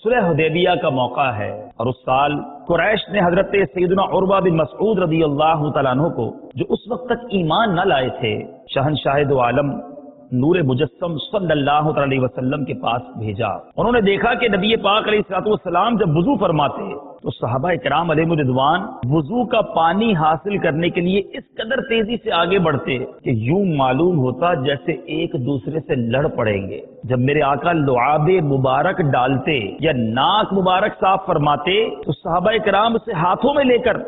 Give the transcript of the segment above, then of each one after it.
सुलह हुदैबिया का मौका है और उस साल कुरैश ने हजरत सैयदना उर्वा बिन मसऊद रज़ी अल्लाह तआला अन्हु को, जो उस वक्त तक ईमान न लाए थे, शहंशाह दो आलम नूर मुजस्सम सल्लल्लाहु अलैहि वसल्लम के पास भेजा। उन्होंने देखा कि नबी पाक अलैहिस्सलाम जब वुजू फरमाते तो सहाबा इकराम अलैहिम रिज़वान वुजू का पानी हासिल करने के लिए इस कदर तेजी से आगे बढ़ते कि यूं मालूम होता जैसे एक दूसरे से लड़ पड़ेंगे। जब मेरे आका लुआबे मुबारक डालते या नाक मुबारक साफ फरमाते तो सहाबा इकराम उसे हाथों में लेकर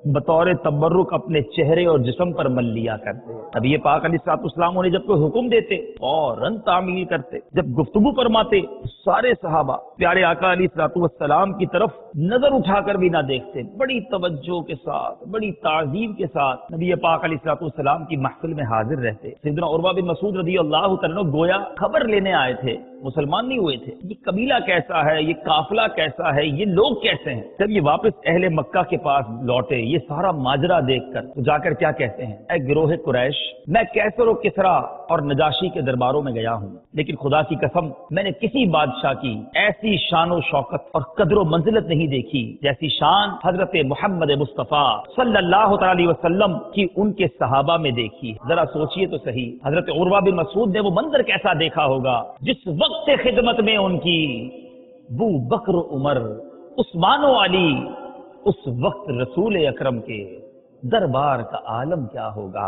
बतौर तबर्रुक अपने चेहरे और जिस्म पर मल लिया करते। नबी पाक अलैहिस्सलाम उन्हें जब कोई हुक्म देते फौरन तामील करते। जब गुफ्तगू फरमाते सारे सहाबा प्यारे आका अलैहिस्सलाम की तरफ नजर उठाकर भी ना देखते, बड़ी तवज्जो के साथ, बड़ी ताज़ीम के साथ नबी पाक अलैहिस्सलाम की महफिल में हाजिर रहते। सैयदना उर्वा बिन मसऊद रज़ियल्लाहु तआला अन्हु गोया खबर लेने आए थे, मुसलमान नहीं हुए थे। ये कबीला कैसा है, ये काफिला कैसा है, ये लोग कैसे हैं। जब ये वापस अहले मक्का के पास लौटे, ये सारा माजरा देखकर तो जाकर क्या कहते हैं, ऐ गिरोह कुरैश, मैं कैसर और किसरा और नजाशी के दरबारों में गया हूँ, लेकिन खुदा की कसम मैंने किसी बादशाह की ऐसी शान और शौकत और कदर व मंजिलत नहीं देखी जैसी शान हजरत मोहम्मद मुस्तफा सल्लल्लाहु अलैहि वसल्लम की उनके सहाबा में देखी। जरा सोचिए तो सही, हजरत उर्वा बिन मसऊद ने वो मंजर कैसा देखा होगा जिस वक्त खिदमत में उनकी अबू बकर, उमर, उस्मान व अली, उस वक्त रसूल अकरम के दरबार का आलम क्या होगा।